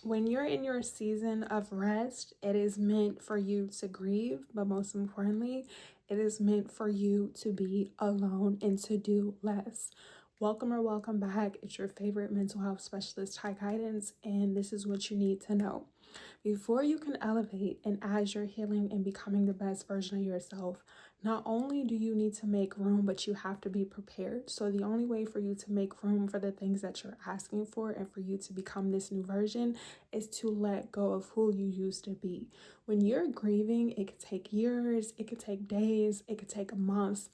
When you're in your season of rest, it is meant for you to grieve, but most importantly, it is meant for you to be alone and to do less. Welcome or welcome back. It's your favorite mental health specialist, High Guidance, and this is what you need to know. Before you can elevate and as you're healing and becoming the best version of yourself, not only do you need to make room, but you have to be prepared. So the only way for you to make room for the things that you're asking for and for you to become this new version is to let go of who you used to be. When you're grieving, it could take years, it could take days, it could take months,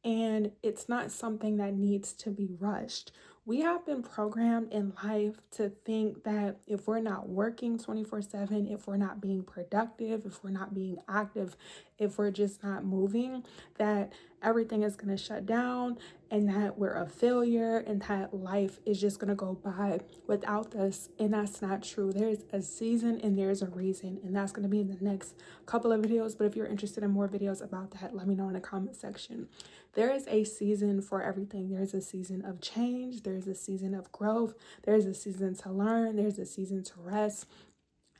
and it's not something that needs to be rushed. We have been programmed in life to think that if we're not working 24/7, if we're not being productive, if we're not being active, if we're just not moving, that everything is going to shut down and that we're a failure and that life is just going to go by without us. And that's not true. There's a season and there's a reason, and that's going to be in the next couple of videos. But if you're interested in more videos about that, let me know in the comment section. There is a season for everything. There's a season of change. There's a season of growth. There's a season to learn. There's a season to rest.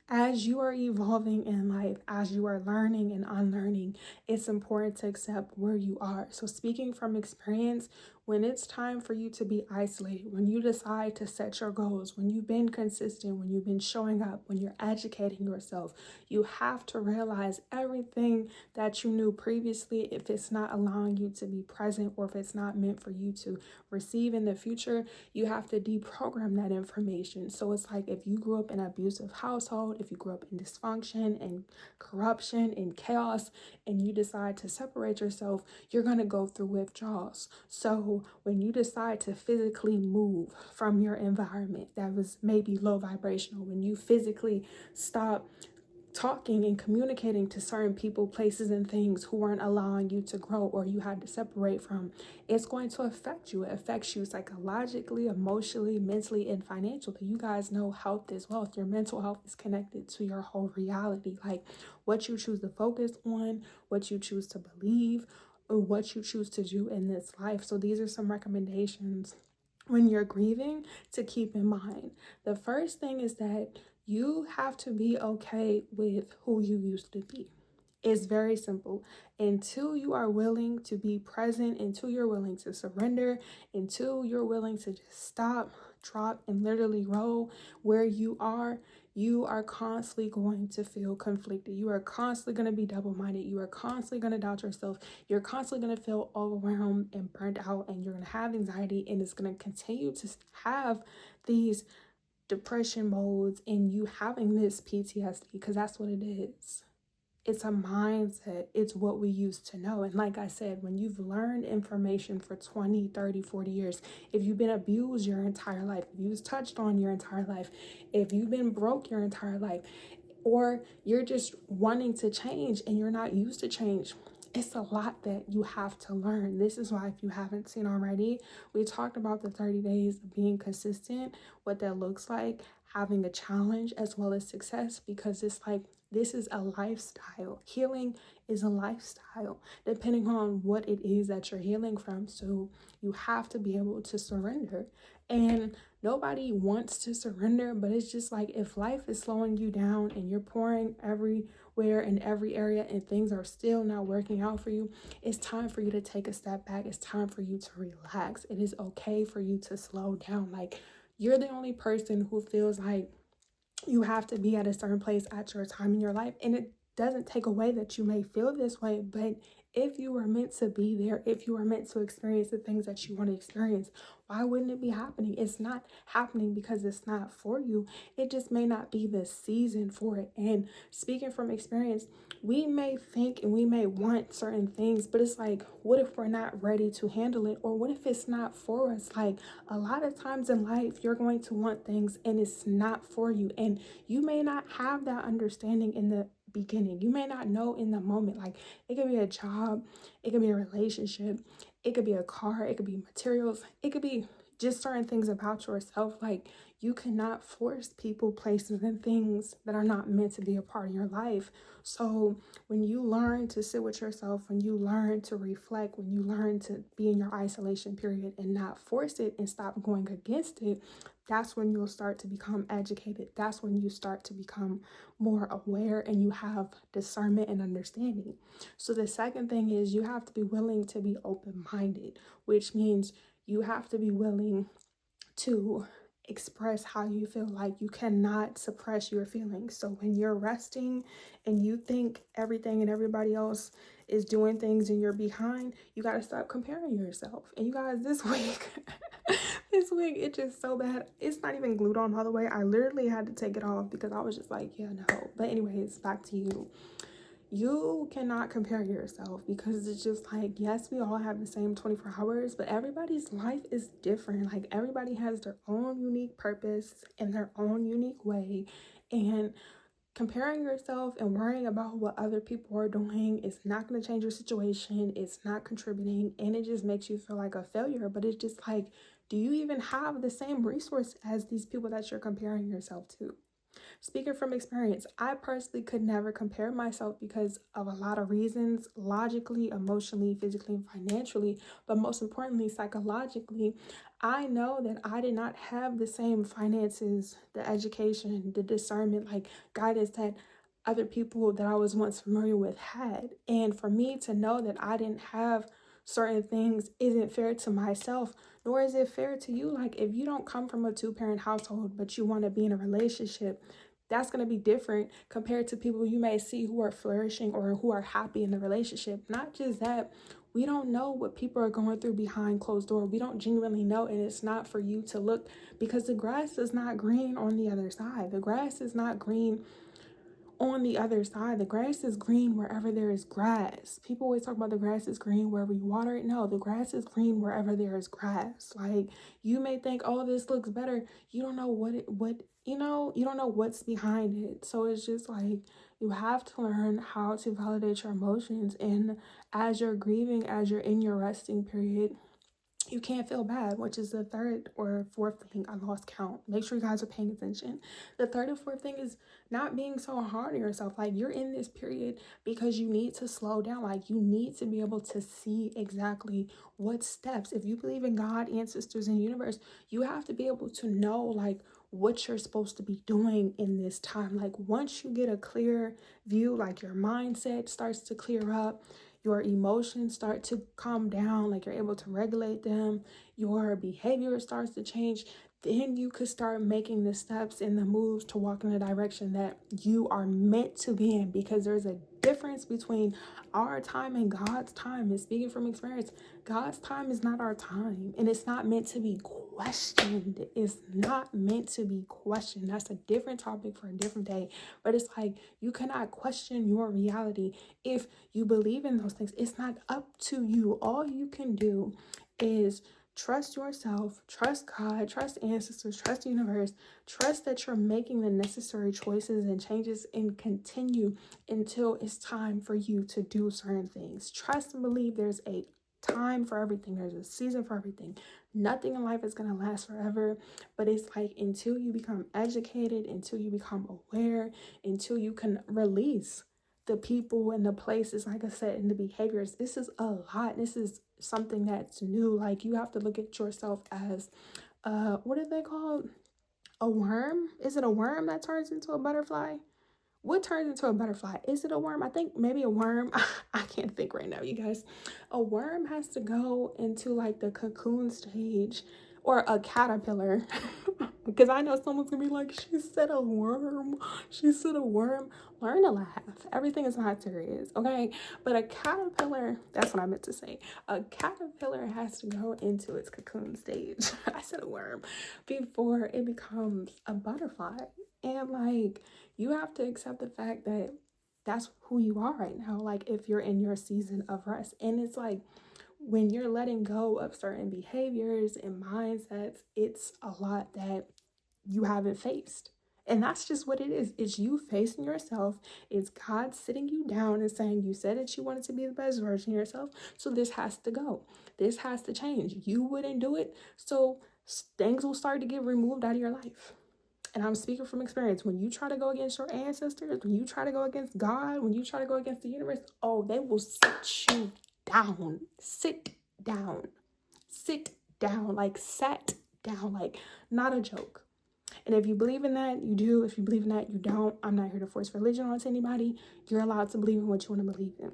As you are evolving in life, as you are learning and unlearning, it's important to accept where you are. So speaking from experience, when it's time for you to be isolated, when you decide to set your goals, when you've been consistent, when you've been showing up, when you're educating yourself, you have to realize everything that you knew previously, if it's not allowing you to be present or if it's not meant for you to receive in the future, you have to deprogram that information. So it's like if you grew up in an abusive household, if you grew up in dysfunction and corruption and chaos, and you decide to separate yourself, you're going to go through withdrawals. So when you decide to physically move from your environment that was maybe low vibrational, when you physically stop talking and communicating to certain people, places, and things who weren't allowing you to grow or you had to separate from, it's going to affect you. It affects you psychologically, emotionally, mentally, and financially. You guys know health is wealth. Your mental health is connected to your whole reality. Like what you choose to focus on, what you choose to believe, or what you choose to do in this life. So these are some recommendations when you're grieving to keep in mind. The first thing is that you have to be okay with who you used to be. It's very simple. Until you are willing to be present, until you're willing to surrender, until you're willing to just stop, drop, and literally roll where you are constantly going to feel conflicted. You are constantly going to be double-minded. You are constantly going to doubt yourself. You're constantly going to feel overwhelmed and burnt out, and you're going to have anxiety, and it's going to continue to have these depression modes and you having this PTSD, because that's what it is. It's a mindset. It's what we used to know. And like I said, when you've learned information for 20, 30, 40 years, if you've been abused your entire life, if you was touched on your entire life, if you've been broke your entire life, or you're just wanting to change and you're not used to change, it's a lot that you have to learn. This is why, if you haven't seen already, we talked about the 30 days of being consistent, what that looks like, having a challenge as well as success, because it's like this is a lifestyle. Healing is a lifestyle, depending on what it is that you're healing from. So you have to be able to surrender. And nobody wants to surrender, but it's just like if life is slowing you down and you're pouring everywhere in every area and things are still not working out for you, it's time for you to take a step back. It's time for you to relax. It is okay for you to slow down. Like, you're the only person who feels like you have to be at a certain place at your time in your life, and it doesn't take away that you may feel this way, but if you were meant to be there, if you were meant to experience the things that you want to experience, why wouldn't it be happening? It's not happening because it's not for you. It just may not be the season for it. And speaking from experience, we may think and we may want certain things, but it's like, what if we're not ready to handle it? Or what if it's not for us? Like, a lot of times in life, you're going to want things and it's not for you. And you may not have that understanding in the beginning. You may not know in the moment. Like, it could be a job, it could be a relationship, it could be a car, it could be materials, it could be just certain things about yourself. Like, you cannot force people, places, and things that are not meant to be a part of your life. So when you learn to sit with yourself, when you learn to reflect, when you learn to be in your isolation period and not force it and stop going against it, that's when you'll start to become educated. That's when you start to become more aware and you have discernment and understanding. So the second thing is you have to be willing to be open-minded, which means you have to be willing to express how you feel. Like, you cannot suppress your feelings. So when you're resting and you think everything and everybody else is doing things and you're behind, you got to stop comparing yourself. And you guys, this week this week it's just so bad. It's not even glued on all the way. I literally had to take it off because I was just like, yeah, no. But anyways, back to you. You cannot compare yourself, because it's just like, yes, we all have the same 24 hours, but everybody's life is different. Like, everybody has their own unique purpose and their own unique way. And comparing yourself and worrying about what other people are doing is not going to change your situation. It's not contributing, and it just makes you feel like a failure. But it's just like, do you even have the same resource as these people that you're comparing yourself to? Speaking from experience, I personally could never compare myself because of a lot of reasons: logically, emotionally, physically, and financially, but most importantly, psychologically. I know that I did not have the same finances, the education, the discernment, like guidance that other people that I was once familiar with had. And for me to know that I didn't have certain things isn't fair to myself, nor is it fair to you. Like, if you don't come from a two-parent household, but you want to be in a relationship, that's going to be different compared to people you may see who are flourishing or who are happy in the relationship. Not just that, we don't know what people are going through behind closed doors. We don't genuinely know, and it's not for you to look, because the grass is not green on the other side. The grass is not green on the other side. The grass is green wherever there is grass. People always talk about the grass is green wherever you water it. No, the grass is green wherever there is grass. Like, you may think, oh, this looks better. You don't know you don't know what's behind it. So it's just like, you have to learn how to validate your emotions. And as you're grieving, as you're in your resting period, you can't feel bad, which is the third or fourth thing. I lost count. Make sure you guys are paying attention. The third and fourth thing is not being so hard on yourself. Like, you're in this period because you need to slow down. Like, you need to be able to see exactly what steps. If you believe in God, ancestors, and universe, you have to be able to know, like, what you're supposed to be doing in this time. Like, once you get a clear view, like, your mindset starts to clear up, your emotions start to calm down, like, you're able to regulate them, your behavior starts to change, then you could start making the steps and the moves to walk in the direction that you are meant to be in. Because there's a difference between our time and God's time. And speaking from experience, God's time is not our time, and it's not meant to be questioned. It's not meant to be questioned. That's a different topic for a different day. But it's like, you cannot question your reality. If you believe in those things, it's not up to you. All you can do is trust yourself, trust God, trust ancestors, trust the universe, trust that you're making the necessary choices and changes, and continue until it's time for you to do certain things. Trust and believe there's a time for everything. There's a season for everything. Nothing in life is going to last forever, but it's like, until you become educated, until you become aware, until you can release the people and the places, like I said, and the behaviors. This is a lot. This is something that's new. Like, you have to look at yourself as what are they called? A worm? Is it a worm that turns into a butterfly? What turns into a butterfly? Is it a worm? I think maybe a worm. I can't think right now, you guys. A worm has to go into like the cocoon stage, or a caterpillar. Because I know someone's gonna be like, she said a worm. She said a worm. Learn to laugh. Everything is not serious, okay? But a caterpillar, that's what I meant to say. A caterpillar has to go into its cocoon stage. I said a worm, before it becomes a butterfly. And like, you have to accept the fact that that's who you are right now. Like, if you're in your season of rest, and it's like, when you're letting go of certain behaviors and mindsets, it's a lot that you haven't faced. And that's just what it is. It's you facing yourself. It's God sitting you down and saying, you said that you wanted to be the best version of yourself, so this has to go. This has to change. You wouldn't do it, so things will start to get removed out of your life. And I'm speaking from experience. When you try to go against your ancestors, when you try to go against God, when you try to go against the universe, oh, they will sit you down. Sit down. Sit down. Like, sat down, like not a joke. And if you believe in that, you do. If you believe in that, you don't. I'm not here to force religion onto anybody. You're allowed to believe in what you want to believe in.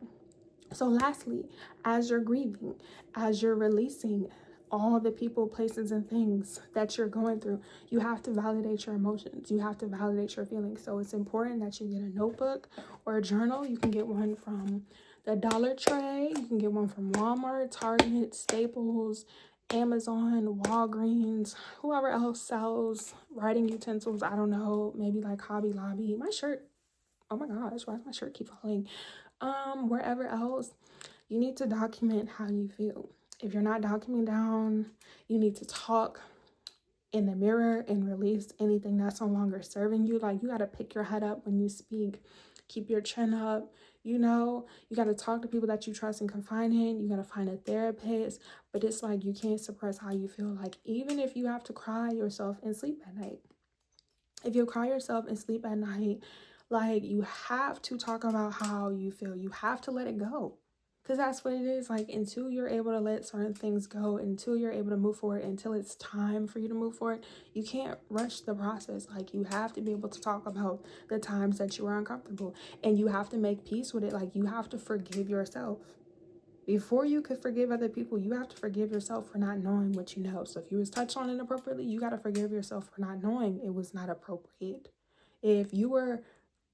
So lastly, as you're grieving, as you're releasing all the people, places, and things that you're going through, you have to validate your emotions. You have to validate your feelings. So it's important that you get a notebook or a journal. You can get one from the Dollar Tree. You can get one from Walmart, Target, Staples, Amazon, Walgreens, whoever else sells writing utensils. I don't know, maybe like Hobby Lobby. My shirt, oh my gosh, why does my shirt keep falling? Wherever else, you need to document how you feel. If you're not documenting down, you need to talk in the mirror and release anything that's no longer serving you. Like, you got to pick your head up when you speak, keep your chin up. You got to talk to people that you trust and confide in. You got to find a therapist. But it's like, you can't suppress how you feel. Like, even if you have to cry yourself and sleep at night, if you cry yourself and sleep at night, like, you have to talk about how you feel. You have to let it go. Because that's what it is. Like, until you're able to let certain things go, until you're able to move forward, until it's time for you to move forward, you can't rush the process. Like, you have to be able to talk about the times that you were uncomfortable. And you have to make peace with it. Like, you have to forgive yourself. Before you could forgive other people, you have to forgive yourself for not knowing what you know. So if you was touched on inappropriately, you got to forgive yourself for not knowing it was not appropriate. If you were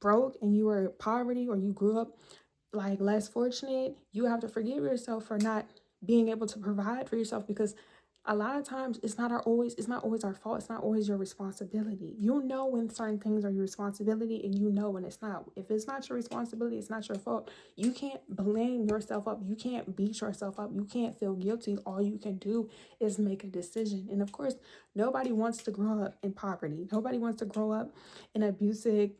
broke and you were poverty, or you grew up like less fortunate, you have to forgive yourself for not being able to provide for yourself, because a lot of times it's not always our fault. It's not always your responsibility. You know when certain things are your responsibility, and you know when it's not. If it's not your responsibility, it's not your fault. You can't blame yourself up. You can't beat yourself up. You can't feel guilty. All you can do is make a decision. And of course, nobody wants to grow up in poverty. Nobody wants to grow up in abusive,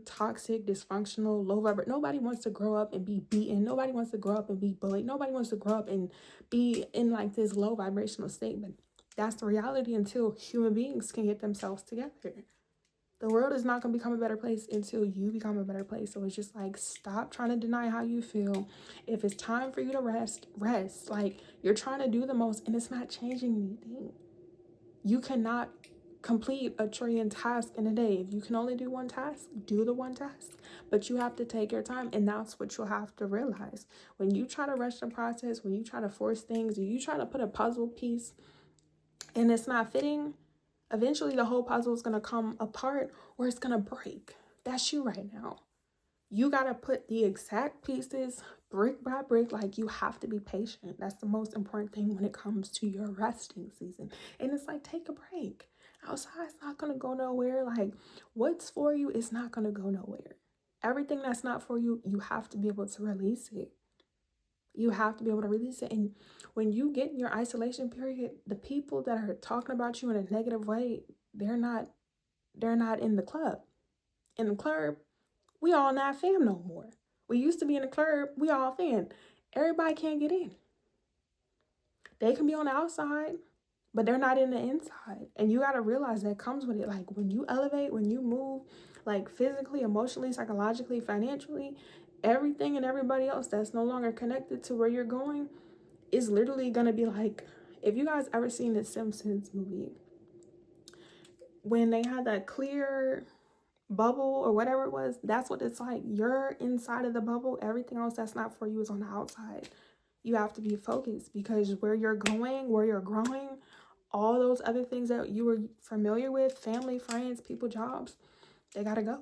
toxic, dysfunctional, low vibrant. Nobody wants to grow up and be beaten. Nobody wants to grow up and be bullied. Nobody wants to grow up and be in like this low vibrational state. But that's the reality until human beings can get themselves together. The world is not going to become a better place until you become a better place. So it's just like, stop trying to deny how you feel. If it's time for you to rest. Like, you're trying to do the most and it's not changing anything. You cannot complete a trillion tasks in a day. If you can only do one task, do the one task. But you have to take your time, and that's what you'll have to realize. When you try to rush the process, when you try to force things, or you try to put a puzzle piece and it's not fitting, eventually the whole puzzle is going to come apart, or it's going to break. That's you right now. You got to put the exact pieces brick by brick. Like, you have to be patient. That's the most important thing when it comes to your resting season. And it's like, take a break. Outside's not going to go nowhere. Like, what's for you is not going to go nowhere. Everything that's not for you, you have to be able to release it. You have to be able to release it. And when you get in your isolation period, the people that are talking about you in a negative way, they're not in the club. In the club, we all not fam no more. We used to be in the club, we all fam. Everybody can't get in. They can be on the outside, but they're not in the inside. And you got to realize that comes with it. Like, when you elevate, when you move, like physically, emotionally, psychologically, financially, everything and everybody else that's no longer connected to where you're going is literally going to be like, if you guys ever seen the Simpsons movie, when they had that clear bubble or whatever it was, that's what it's like. You're inside of the bubble. Everything else that's not for you is on the outside. You have to be focused, because where you're going, where you're growing, all those other things that you were familiar with, family, friends, people, jobs, they gotta go.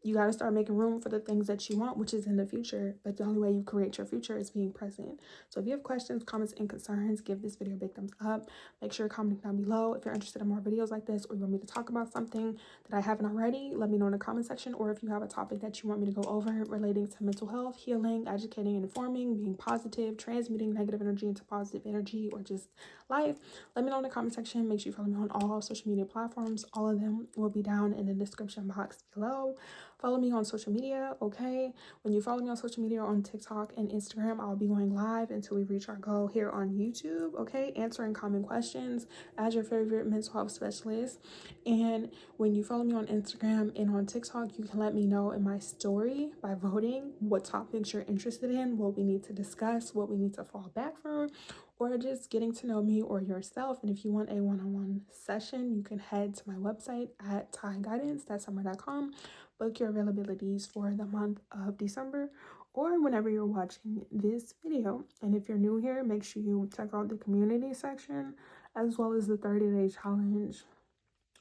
You got to start making room for the things that you want, which is in the future. But the only way you create your future is being present. So if you have questions, comments, and concerns, give this video a big thumbs up. Make sure to comment down below. If you're interested in more videos like this, or you want me to talk about something that I haven't already, let me know in the comment section. Or if you have a topic that you want me to go over relating to mental health, healing, educating, and informing, being positive, transmuting negative energy into positive energy, or just life, let me know in the comment section. Make sure you follow me on all social media platforms. All of them will be down in the description box below. Follow me on social media, okay? When you follow me on social media, on TikTok and Instagram, I'll be going live until we reach our goal here on YouTube, okay? Answering common questions as your favorite mental health specialist. And when you follow me on Instagram and on TikTok, you can let me know in my story by voting what topics you're interested in, what we need to discuss, what we need to fall back from, or just getting to know me or yourself. And if you want a one-on-one session, you can head to my website at tyguidance.summer.com, book your availabilities for the month of December or whenever you're watching this video. And if you're new here, make sure you check out the community section as well as the 30-day challenge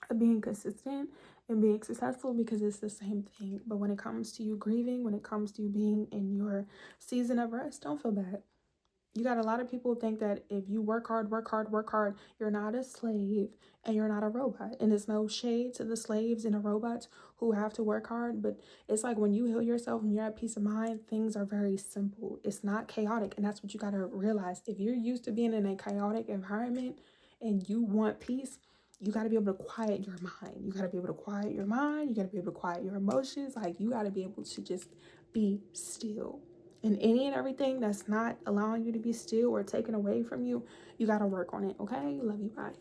of being consistent and being successful, because it's the same thing. But when it comes to you grieving, when it comes to you being in your season of rest, don't feel bad. You got a lot of people think that if you work hard, you're not a slave and you're not a robot. And there's no shade to the slaves and the robots who have to work hard. But it's like when you heal yourself and you're at peace of mind, things are very simple. It's not chaotic. And that's what you got to realize. If you're used to being in a chaotic environment and you want peace, you got to be able to quiet your mind. You got to be able to quiet your mind. You got to be able to quiet your emotions. Like, you got to be able to just be still. And any and everything that's not allowing you to be still or taken away from you, you got to work on it, okay? Love you, bye.